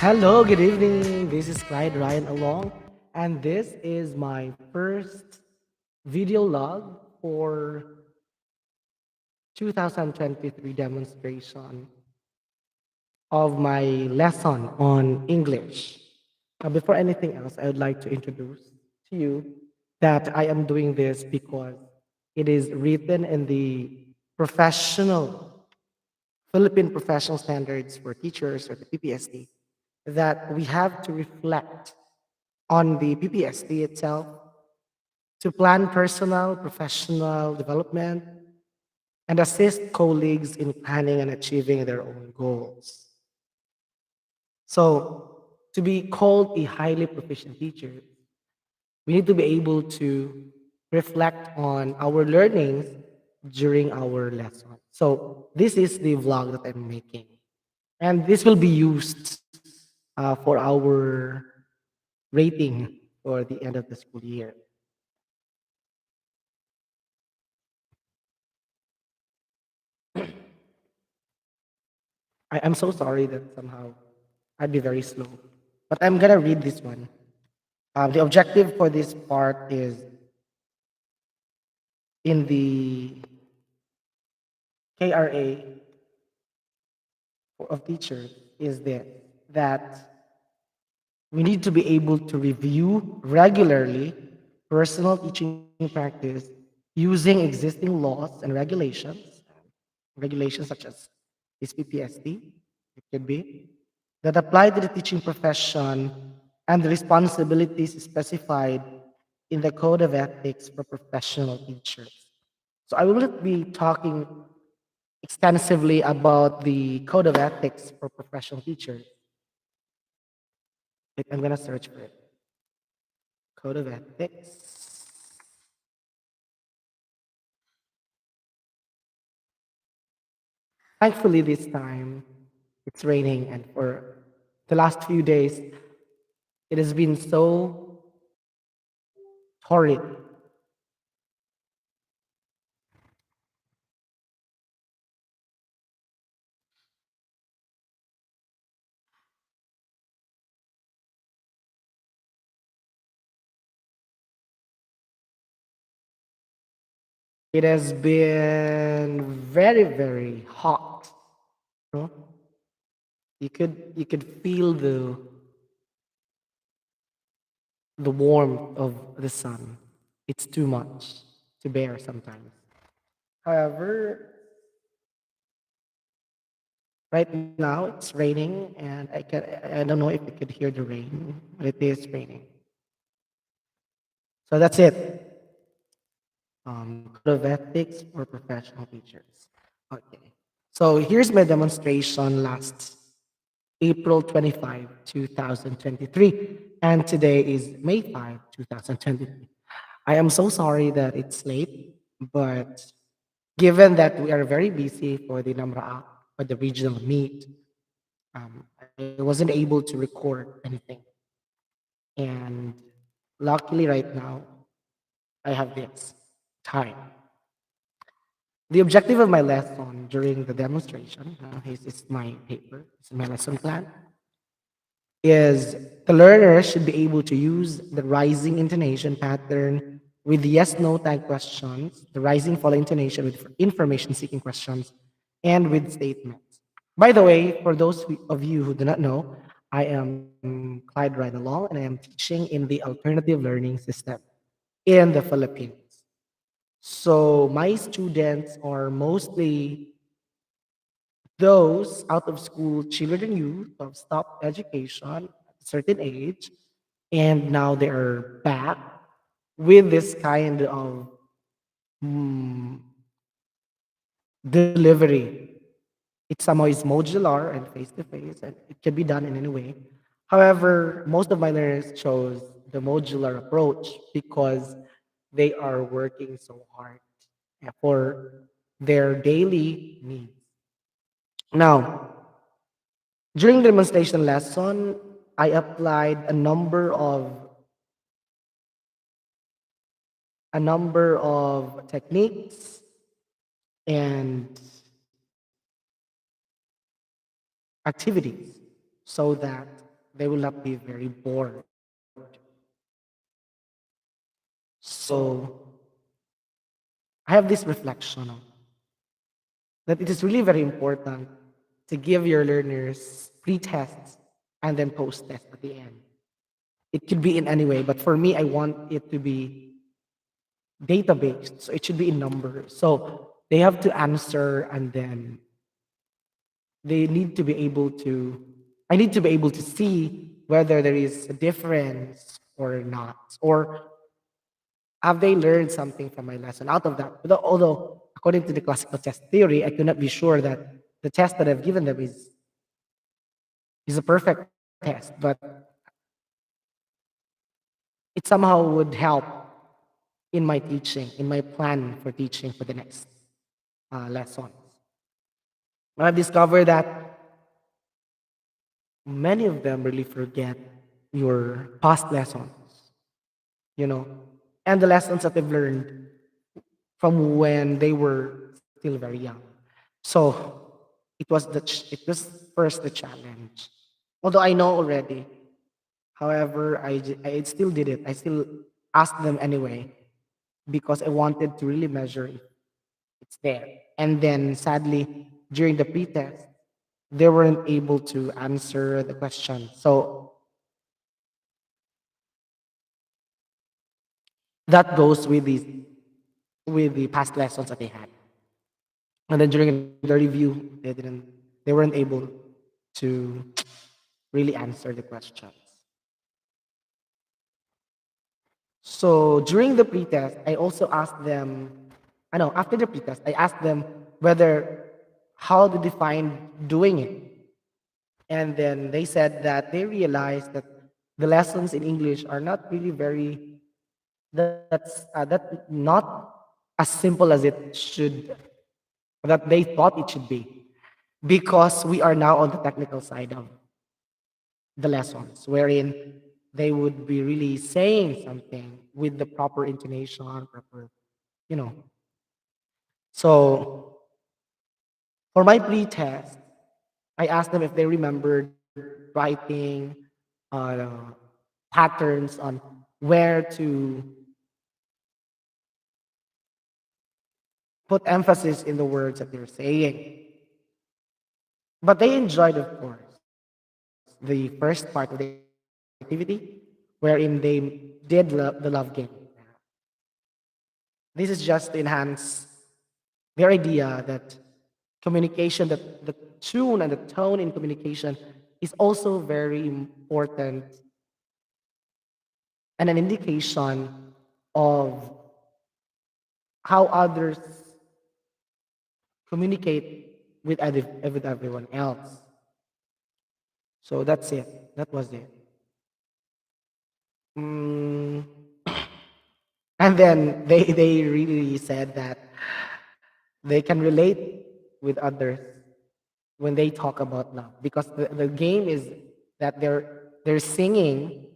Hello, good evening. This is Clyde Ryan Along, and this is my first video log for 2023 demonstration of my lesson on English. Before anything else, I would like to introduce to you that I am doing this because it is written in the professional Philippine Professional Standards for Teachers, or the PPST, that we have to reflect on the PPST itself to plan personal, professional development and assist colleagues in planning and achieving their own goals. So, to be called a highly proficient teacher, we need to be able to reflect on our learnings during our lesson. So, this is the vlog that I'm making. And this will be used for our rating for the end of the school year. I'm so sorry that somehow I'd be very slow, but I'm gonna read this one. The objective for this part is in the KRA of teachers is that we need to be able to review regularly personal teaching practice using existing laws and regulations such as this PPST, it could be, that apply to the teaching profession and the responsibilities specified in the Code of Ethics for Professional Teachers. So I will not be talking extensively about the Code of Ethics for Professional Teachers. I'm going to search for it. Code of Ethics. Thankfully, this time it's raining, and for the last few days, it has been so torrid. It has been very, very hot. No? You could feel the warmth of the sun. It's too much to bear sometimes. However, right now it's raining, and I don't know if you could hear the rain, but it is raining. So that's it. Code of Ethics for Professional Teachers. Okay. So here's my demonstration last April 25, 2023. And today is May 5, 2023. I am so sorry that it's late, but given that we are very busy for the NAMRA for the regional meet, I wasn't able to record anything. And luckily right now, I have this time. The objective of my lesson during the demonstration, this is my paper, this is my lesson plan, is the learner should be able to use the rising intonation pattern with yes no tag questions, the rising fall intonation with information seeking questions, and with statements. By the way, for those of you who do not know, I am Clyde Ride Along, and I am teaching in the alternative learning system in the Philippines. So my students are mostly those out of school children and youth who have stopped education at a certain age, and now they are back with this kind of mm, delivery. It somehow is modular and face to face, and it can be done in any way. However, most of my learners chose the modular approach because they are working so hard for their daily needs. Now, during the demonstration lesson, I applied a number of techniques and activities so that they will not be very bored. So I have this reflection of that it is really very important to give your learners pre-tests and then post-test at the end. It could be in any way, but for me, I want it to be data-based, so it should be in numbers. So they have to answer, and then they need to be able to. I need to be able to see whether there is a difference or not, or have they learned something from my lesson out of that? Although according to the classical test theory, I cannot be sure that the test that I've given them is a perfect test, but it somehow would help in my teaching, in my plan for teaching for the next lessons. I've discovered that many of them really forget your past lessons, you know, and the lessons that they've learned from when they were still very young. So it was first the challenge. Although I know already, however, I still did it. I still asked them anyway because I wanted to really measure if it's there. And then sadly, during the pretest, they weren't able to answer the question. So that goes with the past lessons that they had. And then during the review, they weren't able to really answer the questions. So during the pretest, I also asked them, I know, after the pretest, I asked them whether how to define doing it. And then they said that they realized that the lessons in English are not really very, that not as simple as it should, that they thought it should be. Because we are now on the technical side of the lessons, wherein they would be really saying something with the proper intonation, proper, you know. So for my pre-test, I asked them if they remembered writing patterns on where to put emphasis in the words that they're saying. But they enjoyed, of course, the first part of the activity, wherein they did the love game. This is just to enhance their idea that communication, that the tune and the tone in communication is also very important and an indication of how others communicate with everyone else. So that's it. That was it. Mm, and then they really said that they can relate with others when they talk about love because the game is that they're singing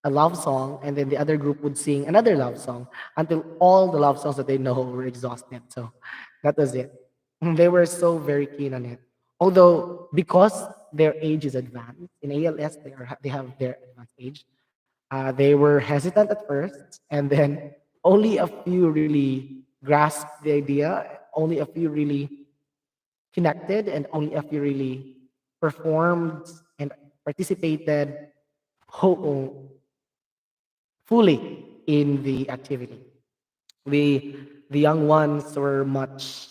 a love song, and then the other group would sing another love song until all the love songs that they know were exhausted. So that was it. They were so very keen on it. Although because their age is advanced in ALS, they have their advanced age. They were hesitant at first, and then only a few really grasped the idea. Only a few really connected, and only a few really performed and participated ho- fully in the activity. The the young ones were much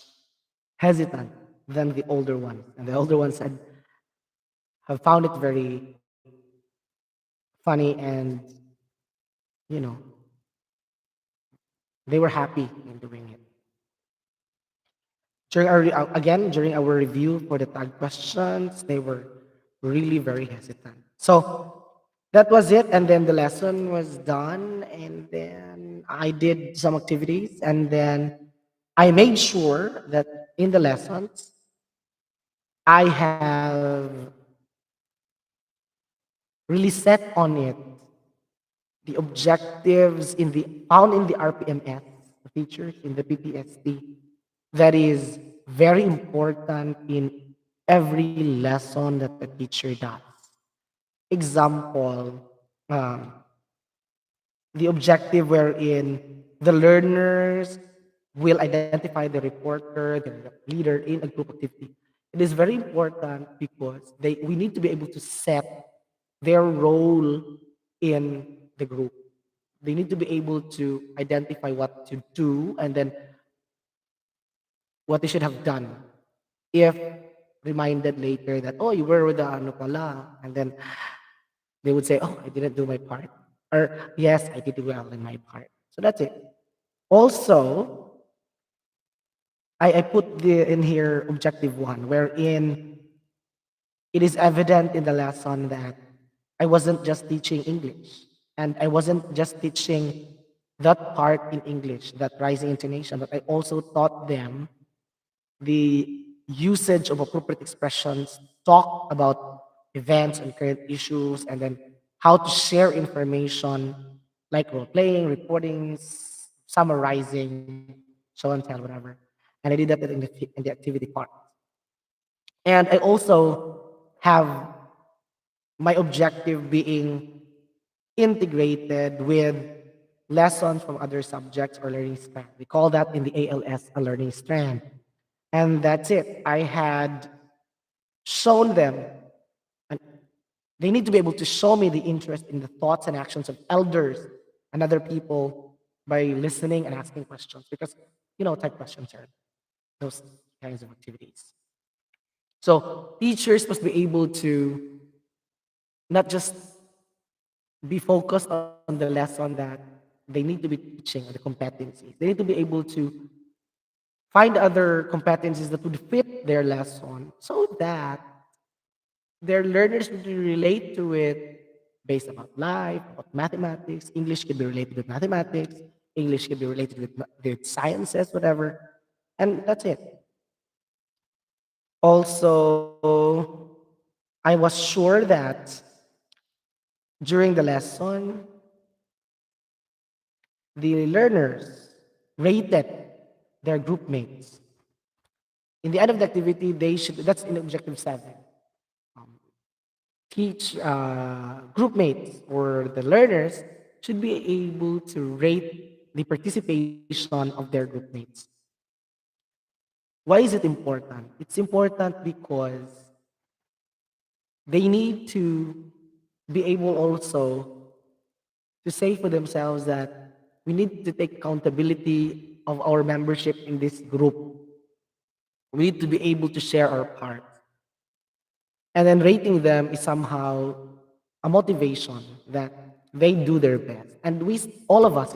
hesitant than the older ones, and the older ones have found it very funny, and you know they were happy in doing it. During our review for the tag questions, they were really very hesitant. So that was it, and then the lesson was done, and then I did some activities, and then I made sure that in the lessons I have really set on it the objectives in the found in the RPMS features in the PTSD that is very important in every lesson that the teacher does. Example, um, the objective wherein the learners will identify the reporter, the leader in a group activity. It is very important because we need to be able to set their role in the group. They need to be able to identify what to do and then what they should have done if reminded later that, oh, you were with the ano pala. And then they would say, oh, I didn't do my part. Or, yes, I did well in my part. So that's it. Also, I put in here objective one, wherein it is evident in the lesson that I wasn't just teaching English. And I wasn't just teaching that part in English, that rising intonation, but I also taught them the usage of appropriate expressions, talk about events and current issues, and then how to share information like role playing, reportings, summarizing, show and tell, whatever. And I did that in the activity part. And I also have my objective being integrated with lessons from other subjects or learning strand. We call that in the ALS a learning strand. And that's it. I had shown them, and they need to be able to show me the interest in the thoughts and actions of elders and other people by listening and asking questions because type questions are those kinds of activities. So teachers must be able to not just be focused on the lesson that they need to be teaching, or the competencies. They need to be able to find other competencies that would fit their lesson so that their learners would relate to it based about life, about mathematics. English can be related with mathematics. English can be related with sciences, whatever. And that's it. Also, I was sure that during the lesson, the learners rated their group mates. In the end of the activity, that's in objective 7. Teach group mates or the learners should be able to rate the participation of their group mates. Why is it important? It's important because they need to be able also to say for themselves that we need to take accountability of our membership in this group. We need to be able to share our part. And then rating them is somehow a motivation that they do their best. And all of us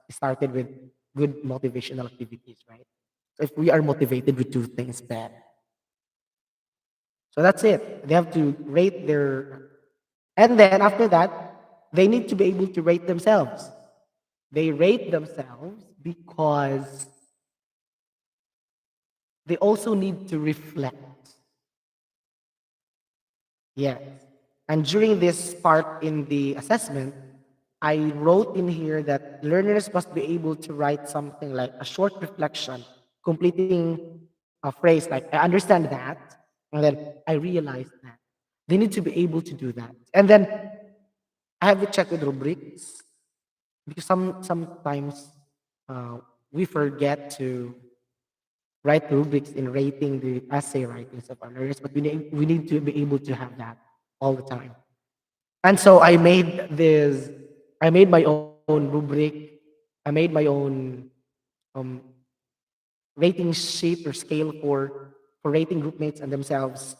started with good motivational activities, right? So if we are motivated, we do things bad. So that's it. They have to rate and then after that, they need to be able to rate themselves. They rate themselves because they also need to reflect. Yes. And during this part in the assessment, I wrote in here that learners must be able to write something like a short reflection, completing a phrase like, I understand that, and then I realized that. They need to be able to do that. And then I have to check with rubrics because sometimes we forget to write rubrics in rating the essay writings of our learners, but we need to be able to have that all the time. And so I made my own rubric, I made my own um, rating sheet or scale for rating group mates and themselves,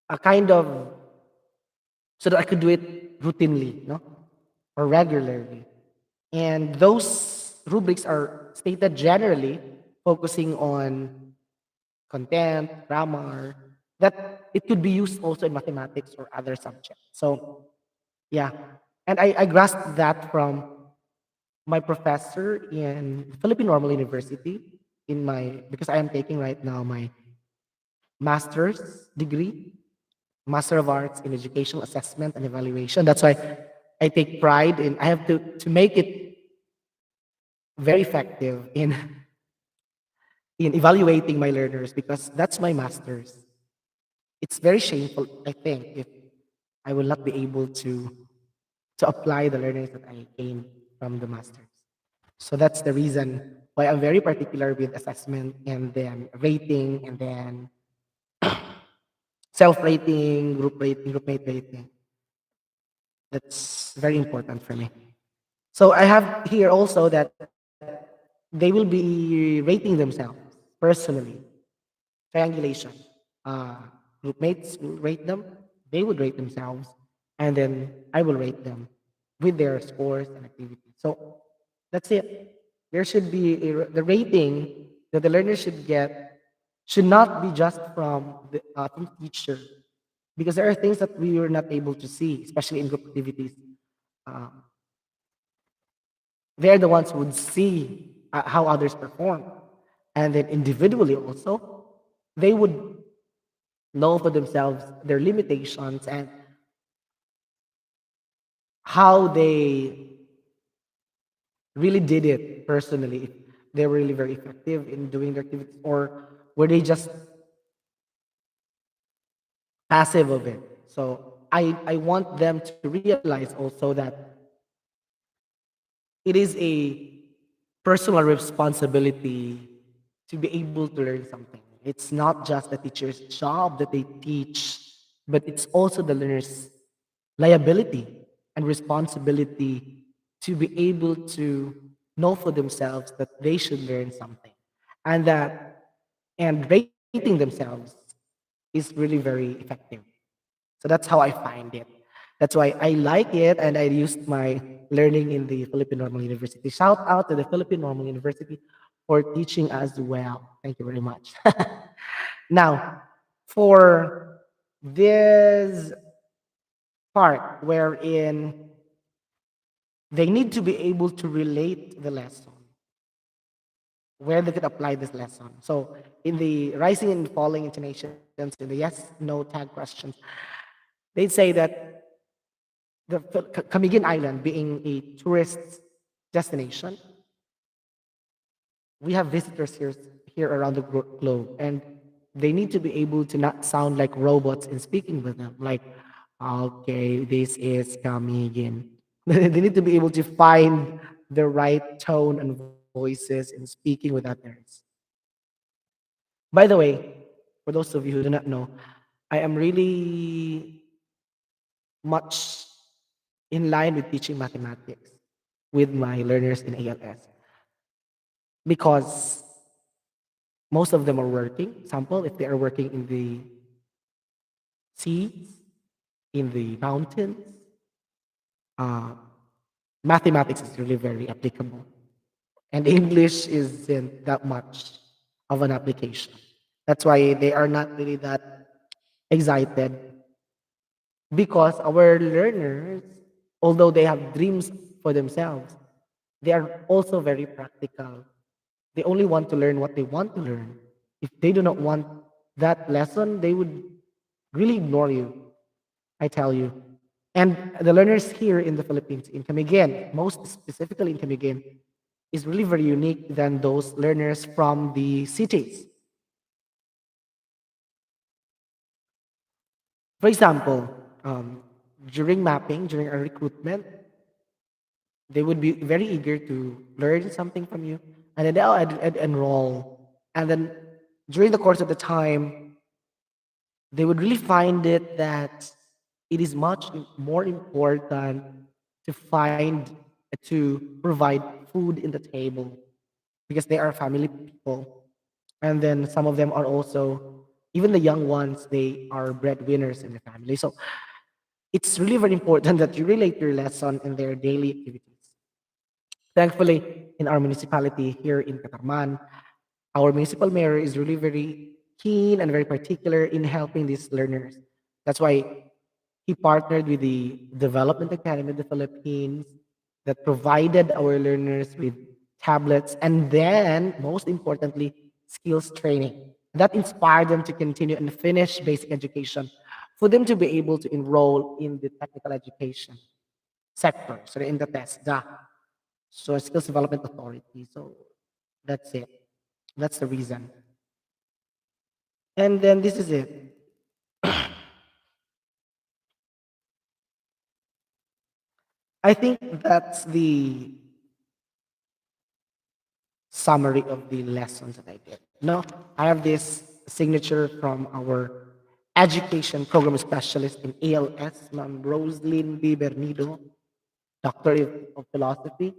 a kind of so that I could do it routinely, no, or regularly. And those rubrics are stated generally, focusing on content, grammar, that it could be used also in mathematics or other subjects. So, yeah. And I grasped that from my professor in Philippine Normal University because I am taking right now my master's degree, Master of Arts in Educational Assessment and Evaluation. That's why I take pride in I have to make it very effective in in evaluating my learners because that's my master's. It's very shameful, I think, if I will not be able to apply the learnings that I gained from the masters. So that's the reason why I'm very particular with assessment and then rating and then self-rating, group rating, group mate rating. That's very important for me. So I have here also that they will be rating themselves personally, triangulation. Uh, Group mates will rate them, they would rate themselves, and then I will rate them with their scores and activities. So that's it. There should be the rating that the learner should get should not be just from teacher because there are things that we were not able to see, especially in group activities. Uh, they're the ones who would see how others perform, and then individually also, they would know for themselves their limitations and how they really did it personally. If they were really very effective in doing their activities, or were they just passive of it? So I want them to realize also that it is a personal responsibility to be able to learn something. It's not just the teacher's job that they teach, but it's also the learner's liability and responsibility to be able to know for themselves that they should learn something and that and rating themselves is really very effective. So that's how I find it. That's why I like it, and I used my learning in the Philippine Normal University. Shout out to the Philippine Normal University for teaching as well. Thank you very much. Now, for this part wherein they need to be able to relate the lesson, where they could apply this lesson. So, in the rising and falling intonations, in the yes, no tag questions, they'd say that Camiguin Island being a tourist destination, we have visitors here around the globe, and they need to be able to not sound like robots in speaking with them. Like, okay, this is Camiguin. They need to be able to find the right tone and voices in speaking with others. By the way, for those of you who do not know, I am really much in line with teaching mathematics with my learners in ALS because most of them are working. Example, if they are working in the seas, in the mountains, uh, mathematics is really very applicable. And English isn't that much of an application. That's why they are not really that excited because our learners, although they have dreams for themselves, they are also very practical. They only want to learn what they want to learn. If they do not want that lesson, they would really ignore you, I tell you. And the learners here in the Philippines, in Camiguin, most specifically in Camiguin, is really very unique than those learners from the cities. For example, during mapping, during a recruitment, they would be very eager to learn something from you, and then they'll enroll. And then during the course of the time, they would really find it that it is much more important to find to provide food in the table because they are family people, and then some of them are also, even the young ones, they are breadwinners in the family. So it's really very important that you relate your lesson in their daily activities. Thankfully, in our municipality here in Katarman, our municipal mayor is really very keen and very particular in helping these learners. That's why he partnered with the Development Academy of the Philippines that provided our learners with tablets and then, most importantly, skills training. That inspired them to continue and finish basic education for them to be able to enroll in the technical education sector, so in the TESDA, so Skills Development Authority. So that's it. That's the reason. And then this is it. I think that's the summary of the lessons that I did. No, I have this signature from our education program specialist in ALS, Ma'am Roslyn B. Bernido, Doctor of Philosophy.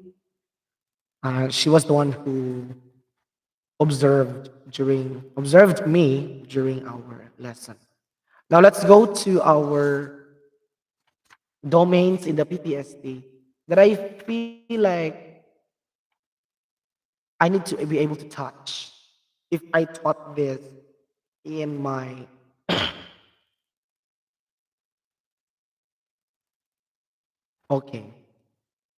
She was the one who observed me during our lesson. Now let's go to our domains in the PTSD that I feel like I need to be able to touch if I taught this in my okay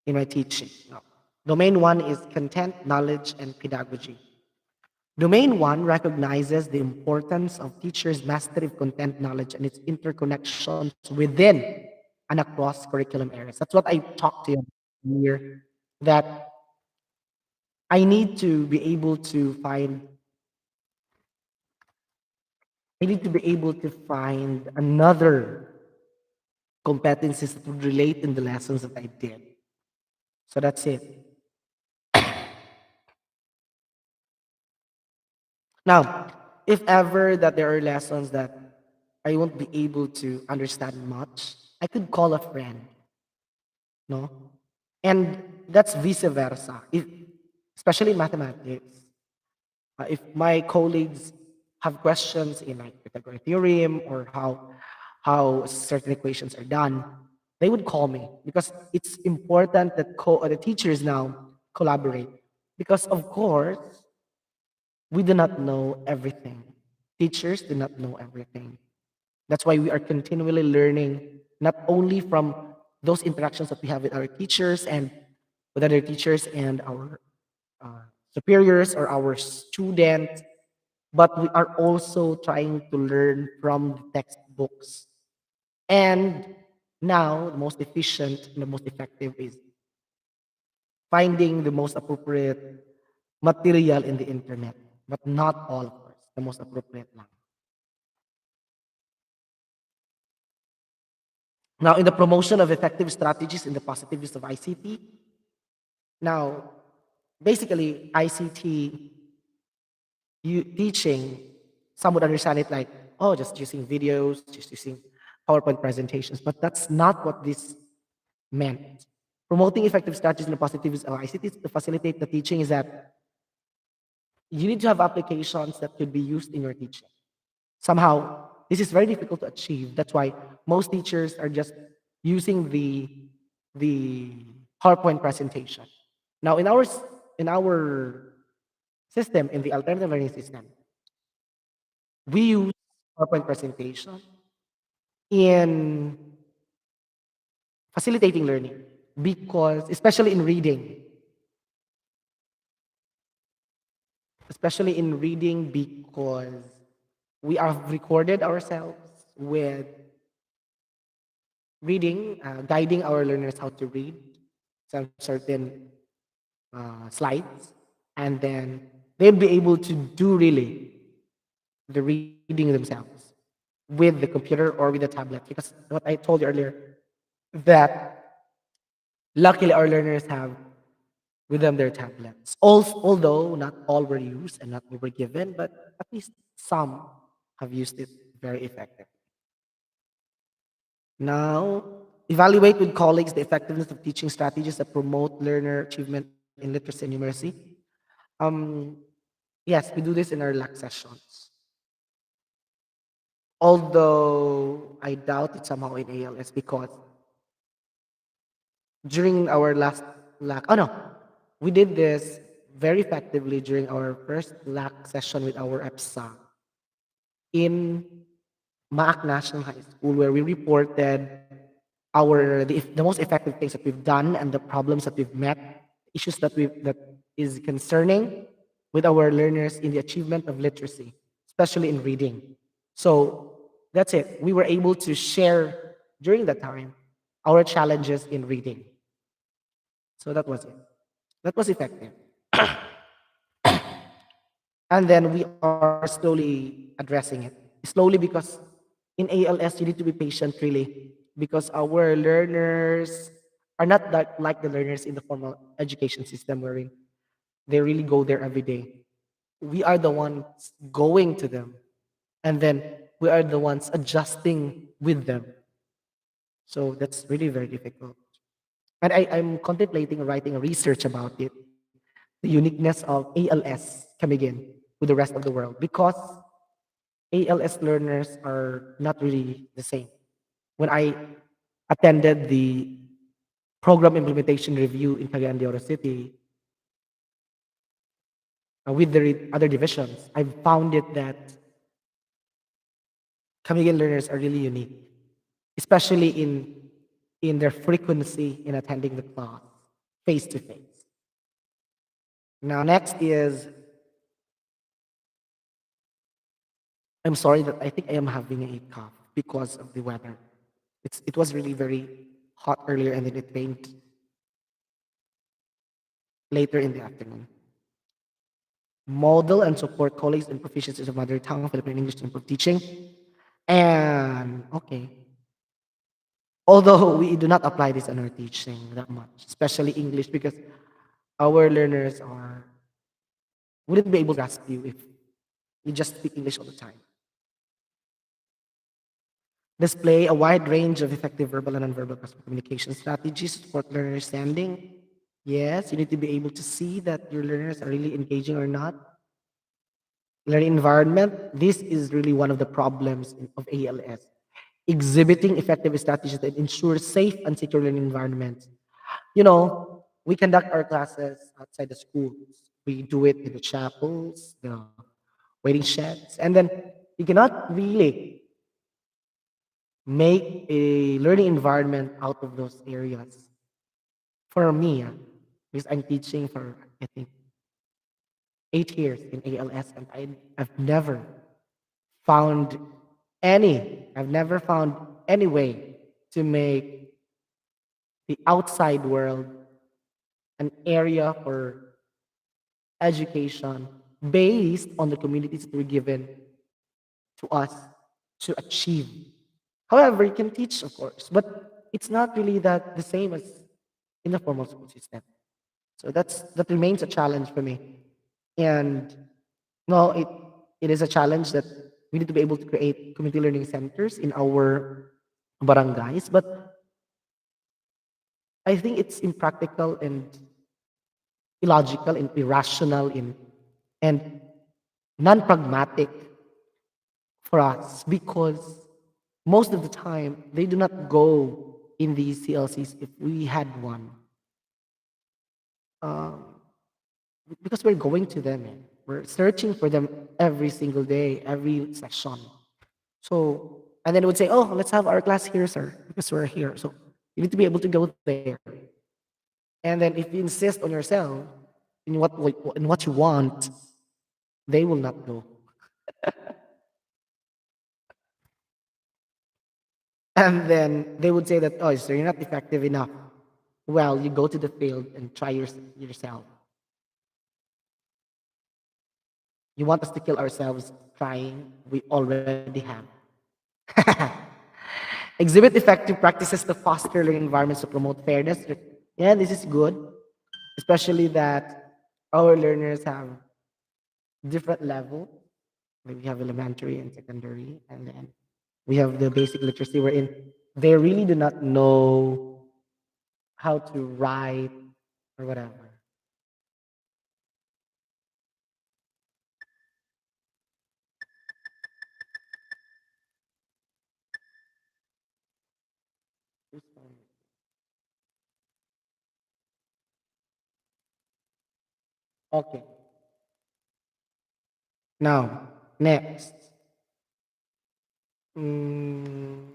in my teaching. No. Domain one is content, knowledge, and pedagogy. Domain one recognizes the importance of teachers' mastery of content knowledge and its interconnections within and across curriculum areas. That's what I talked to you earlier, that I need to be able to find, I need to be able to find another competencies that would relate in the lessons that I did. So that's it. Now, if ever that there are lessons that I won't be able to understand much, I could call a friend, no? And that's vice versa. If, especially in mathematics, if my colleagues have questions in like Pythagorean theorem or how certain equations are done, they would call me because it's important that the teachers now collaborate. Because of course, we do not know everything. Teachers do not know everything. That's why we are continually learning, not only from those interactions that we have with our teachers and with other teachers and our superiors or our students, but we are also trying to learn from the textbooks. And now, the most efficient and the most effective is finding the most appropriate material in the internet, but not all, of course, the most appropriate lang. Now, in the promotion of effective strategies in the positive use of ICT, now, basically, ICT teaching, some would understand it like, oh, just using videos, just using PowerPoint presentations, but that's not what this meant. Promoting effective strategies in the positive use of ICT to facilitate the teaching is that you need to have applications that could be used in your teaching. Somehow, this is very difficult to achieve. That's why most teachers are just using the PowerPoint presentation. Now, in our system, in the alternative learning system, we use PowerPoint presentation in facilitating learning because, especially in reading, because we have recorded ourselves with reading, guiding our learners how to read some certain slides, and then they'll be able to do really the reading themselves with the computer or with the tablet. Because what I told you earlier, that luckily our learners have with them their tablets. Although not all were used and not all were given, but at least some have used it very effectively. Now, evaluate with colleagues the effectiveness of teaching strategies that promote learner achievement in literacy and numeracy. Um, yes, we do this in our LAC sessions. Although I doubt it somehow in ALS because during our last LAC, oh no, we did this very effectively during our first LAC session with our EPSA in Maak National High School, where we reported the most effective things that we've done and the problems that we've met, issues that is concerning with our learners in the achievement of literacy, especially in reading. So that's it. We were able to share during that time our challenges in reading. So that was it. That was effective. And then we are slowly addressing it. Slowly because in ALS, you need to be patient really because our learners are not that like the learners in the formal education system wherein they really go there every day. We are the ones going to them and then we are the ones adjusting with them. So that's really very difficult. And I'm contemplating writing a research about it, the uniqueness of ALS coming in with the rest of the world, because ALS learners are not really the same. When I attended the program implementation review in Cagayan de Oro City with the other divisions, I found it that Cagayan learners are really unique, especially in their frequency in attending the class face to face. Now, next is I'm sorry that I think I am having a cough because of the weather. It was really very hot earlier and then it rained later in the afternoon. Model and support colleagues and proficiencies of mother tongue, Filipino English to improve teaching. And okay, although we do not apply this in our teaching that much, especially English, because our learners are wouldn't be able to grasp you if you just speak English all the time. Display a wide range of effective verbal and nonverbal customer communication strategies to support learner understanding. Yes, you need to be able to see that your learners are really engaging or not. Learning environment, this is really one of the problems of ALS. Exhibiting effective strategies that ensure safe and secure learning environments. You know, we conduct our classes outside the schools. We do it in the chapels, the waiting sheds, and then you cannot really make a learning environment out of those areas. For me, because I'm teaching for, I think, 8 years in ALS, and I've never found I've never found any way to make the outside world an area for education based on the communities that were given to us to achieve. However, you can teach, of course, but it's not really that the same as in the formal school system. So that remains a challenge for me. And no, it is a challenge that we need to be able to create community learning centers in our barangays. But I think it's impractical and illogical and irrational and non-pragmatic for us because most of the time they do not go in these CLCs if we had one. Um, because we're going to them. We're searching for them every single day, every session. So, and then it would say, oh, let's have our class here, sir, because we're here. So you need to be able to go there. And then if you insist on yourself in what you want, they will not go. And then they would say that, oh, sir, you're not effective enough. Well, you go to the field and try yourself. You want us to kill ourselves trying? We already have. Exhibit effective practices to foster learning environments to promote fairness. Yeah, this is good, especially that our learners have different levels. Like we have elementary and secondary, and then we have the basic literacy wherein they really do not know how to write or whatever. Okay. Now, next. Mm,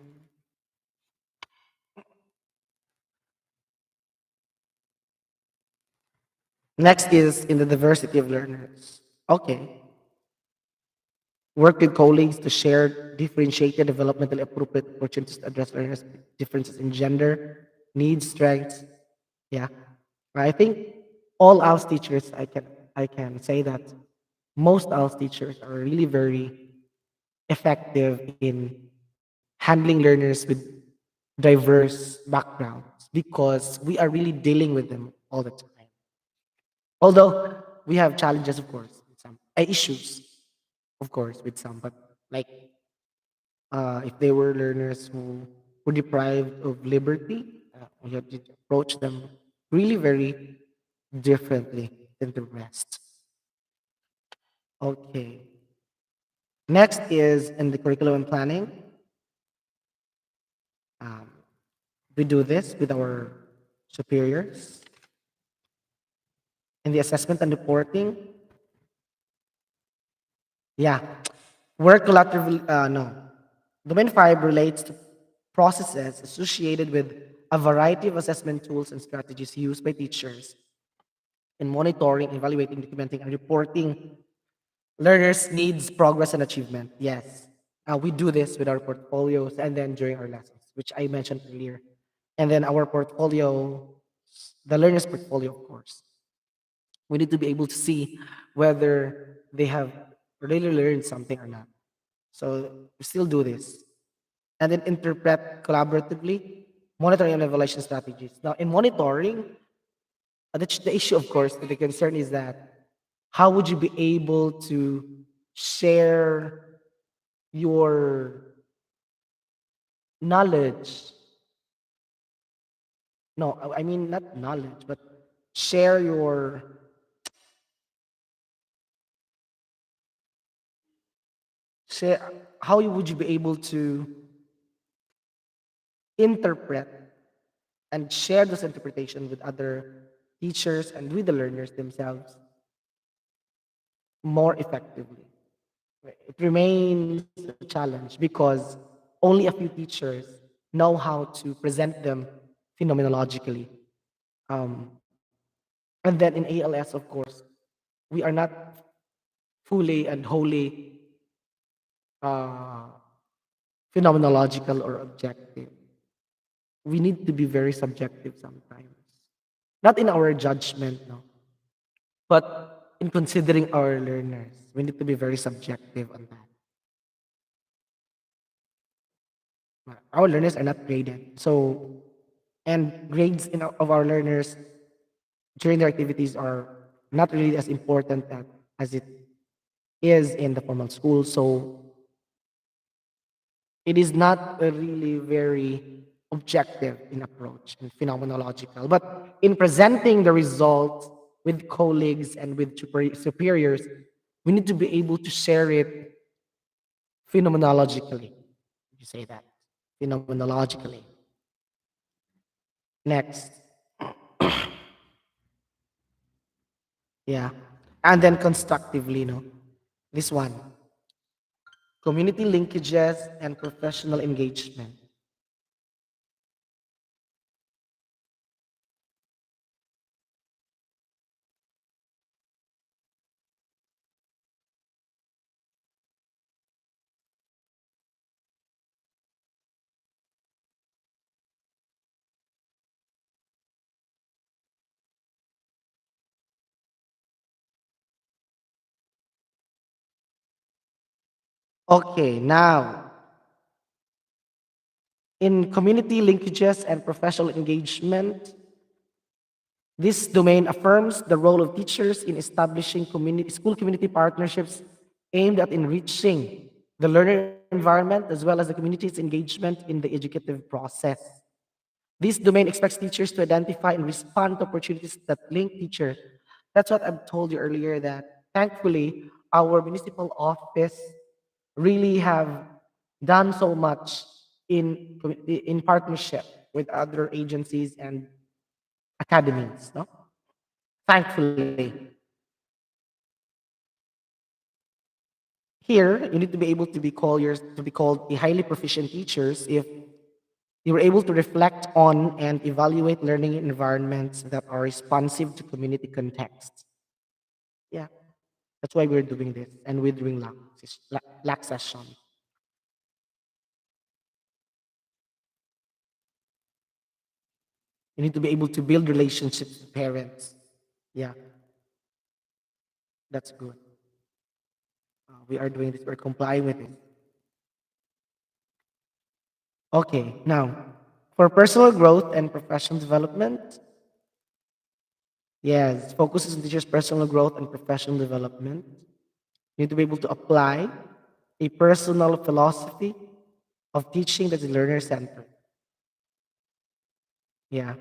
next is in the diversity of learners. Okay. Work with colleagues to share differentiated developmentally appropriate opportunities to address learners' differences in gender, needs, strengths. Yeah. I think all our teachers, I can say that most IELTS teachers are really very effective in handling learners with diverse backgrounds because we are really dealing with them all the time. Although we have challenges, of course, with some issues, of course, with some, but like if they were learners who were deprived of liberty, we have to approach them really very differently than the rest. Okay. Next is in the curriculum and planning. Um, we do this with our superiors. In the assessment and reporting, yeah, work collaboratively. No, domain five relates to processes associated with a variety of assessment tools and strategies used by teachers in monitoring, evaluating, documenting, and reporting learners' needs, progress, and achievement. Yes, we do this with our portfolios and then during our lessons, which I mentioned earlier. And then our portfolio, the learner's portfolio, of course. We need to be able to see whether they have really learned something or not. So we still do this. And then interpret collaboratively, monitoring and evaluation strategies. Now, in monitoring, the issue, of course, the concern is that how would you be able to share your knowledge? No, I mean not knowledge, but share your share. How would you be able to interpret and share this interpretation with other teachers and with the learners themselves more effectively? It remains a challenge because only a few teachers know how to present them phenomenologically. Um, and then in ALS, of course, we are not fully and wholly uh, phenomenological or objective. We need to be very subjective sometimes. Not in our judgment, no, but in considering our learners. We need to be very subjective on that. Our learners are not graded. So, and grades of our learners during their activities are not really as important as it is in the formal school. So, it is not a really very objective in approach and phenomenological. But in presenting the results with colleagues and with superiors, we need to be able to share it phenomenologically. You say that phenomenologically. Next, yeah, and then constructively, no, this one, community linkages and professional engagement. Okay, now in community linkages and professional engagement, this domain affirms the role of teachers in establishing school community partnerships aimed at enriching the learner environment as well as the community's engagement in the educative process. This domain expects teachers to identify and respond to opportunities that link teachers. That's what I've told you earlier that thankfully our municipal office really have done so much in partnership with other agencies and academies, no? Thankfully. Here, you need to be able to to be called a highly proficient teachers if you were able to reflect on and evaluate learning environments that are responsive to community contexts. Yeah, that's why we're doing this, and we're doing LAC session. You need to be able to build relationships with parents. Yeah, that's good. We are doing this. We're complying with it. Okay, now for personal growth and professional development, yes, focuses on teachers' personal growth and professional development. You need to be able to apply a personal philosophy of teaching that is learner centered. Yeah,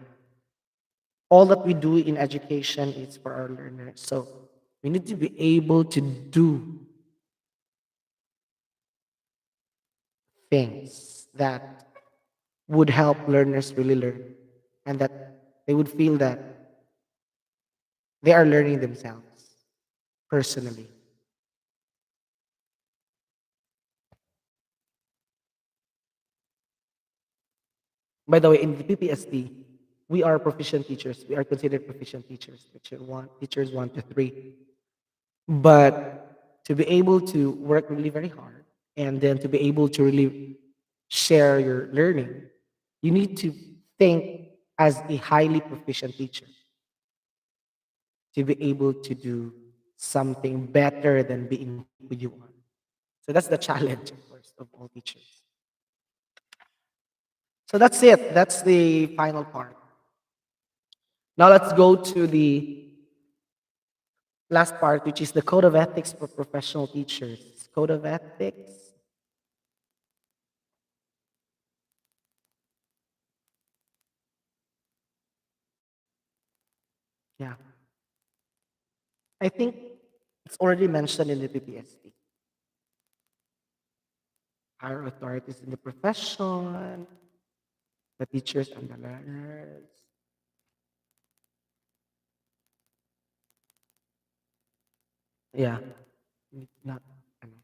all that we do in education is for our learners. So we need to be able to do things that would help learners really learn and that they would feel that they are learning themselves personally. By the way, in the PPSD, we are proficient teachers. We are considered proficient teachers, teachers one to three. But to be able to work really very hard and then to be able to really share your learning, you need to think as a highly proficient teacher to be able to do something better than being who you are. So that's the challenge, of course, of all teachers. So that's it. That's the final part. Now let's go to the last part, which is the code of ethics for professional teachers. Code of ethics. Yeah. I think it's already mentioned in the PPSD. Higher authorities in the profession, the teachers and the learners. Yeah. Not ano,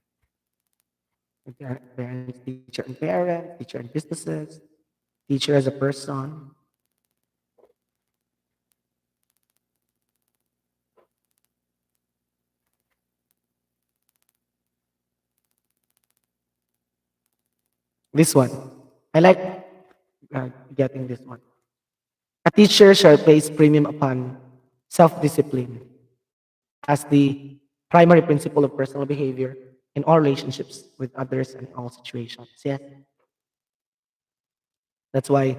parents, teacher and parents, teacher and businesses, teacher as a person. This one. I like getting this one. A teacher shall place premium upon self-discipline as the primary principle of personal behavior in all relationships with others and in all situations. Yes, that's why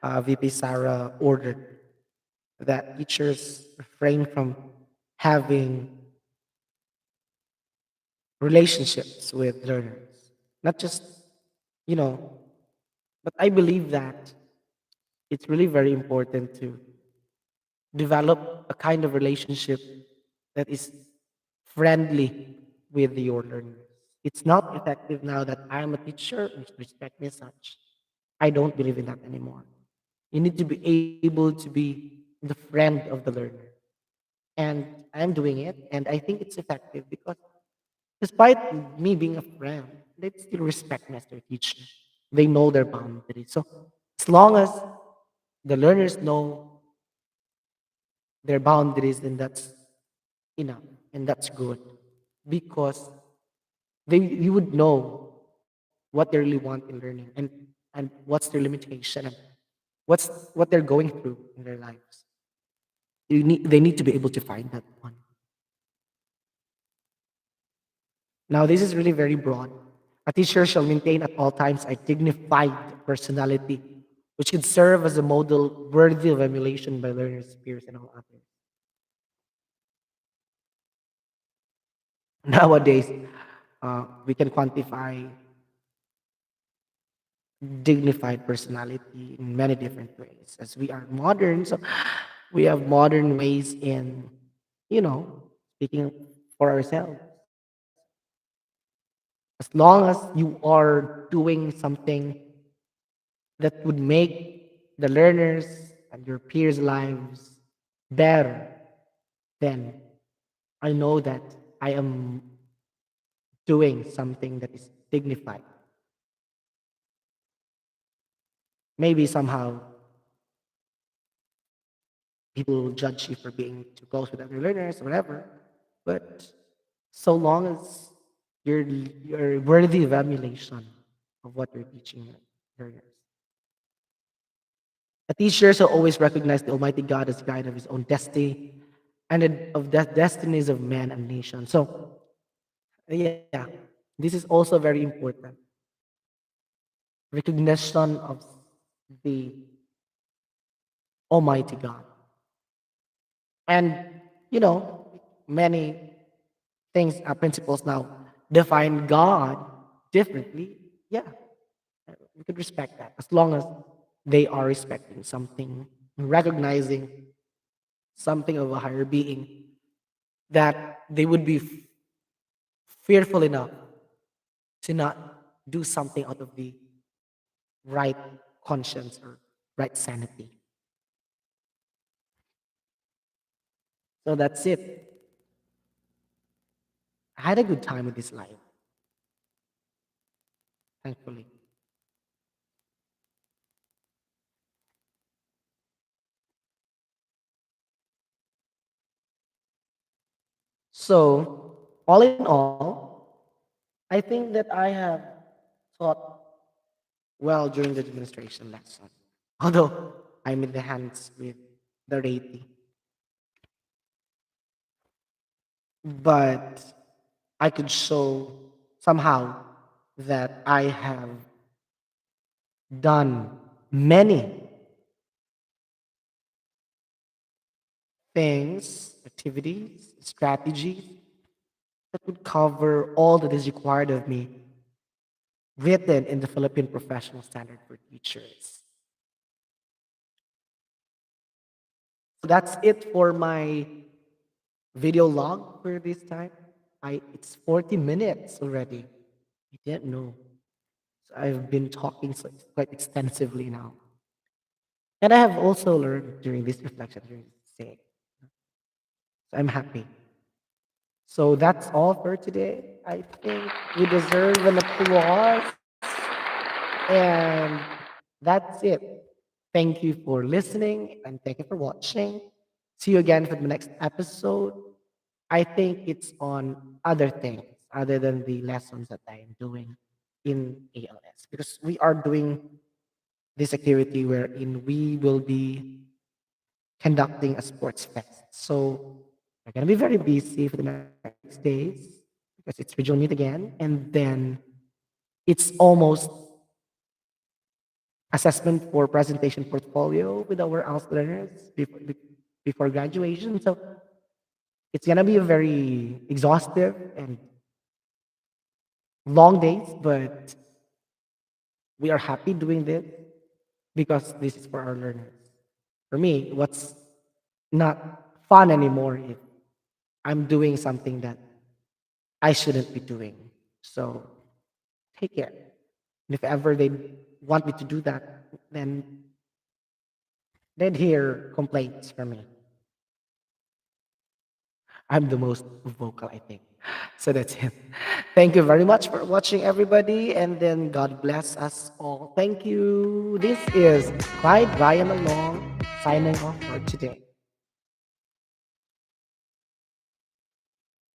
VP Sarah ordered that teachers refrain from having relationships with learners. Not just, you know, but I believe that it's really very important to develop a kind of relationship that is friendly with your learners. It's not effective now that I'm a teacher, you should respect me as such. I don't believe in that anymore. You need to be able to be the friend of the learner. And I'm doing it, and I think it's effective because despite me being a friend, they still respect me as their teacher. They know their boundaries. So as long as the learners know their boundaries, then that's enough and that's good because you would know what they really want in learning and what's their limitation and what they're going through in their lives. They need to be able to find that one. Now this is really very broad. A teacher shall maintain at all times a dignified personality which could serve as a model worthy of emulation by learners, peers, and all others. Nowadays, we can quantify dignified personality in many different ways. As we are modern, so we have modern ways in, you know, speaking for ourselves. As long as you are doing something that would make the learners and your peers' lives better, then I know that I am doing something that is dignified. Maybe somehow people judge you for being too close with other learners or whatever. But so long as you're worthy of emulation of what you're teaching your learners. A teacher shall always recognize the Almighty God as guide of his own destiny and of the destinies of man and nation. So Yeah, this is also very important. Recognition of the Almighty God. And, many things, principles now define God differently. Yeah, we could respect that as long as they are respecting something, recognizing something of a higher being, that they would be fearful enough to not do something out of the right conscience or right sanity. So that's it. I had a good time with this life, thankfully. So, all in all, I think that I have taught well during the demonstration lesson. Although I'm in the hands with the rating, but I could show somehow that I have done many things, activities, strategies that would cover all that is required of me written in the Philippine Professional Standard for Teachers. So that's it for my video log for this time. It's 40 minutes already. I didn't know. So I've been talking quite extensively now. And I have also learned during this reflection, during this stay. So I'm happy. So that's all for today. I think we deserve an applause. And that's it. Thank you for listening and thank you for watching. See you again for the next episode. I think it's on other things other than the lessons that I am doing in ALS because we are doing this activity wherein we will be conducting a sports fest. So we're going to be very busy for the next 6 days because it's regional meet again. And then it's almost assessment for presentation portfolio with our ALS learners before graduation. So it's going to be a very exhaustive and long days, but we are happy doing this because this is for our learners. For me, what's not fun anymore if I'm doing something that I shouldn't be doing. So take care. And if ever they want me to do that, then they'd hear complaints from me. I'm the most vocal, I think. So that's it. Thank you very much for watching, everybody. And then God bless us all. Thank you. This is Clyde Ryan Along signing off for today.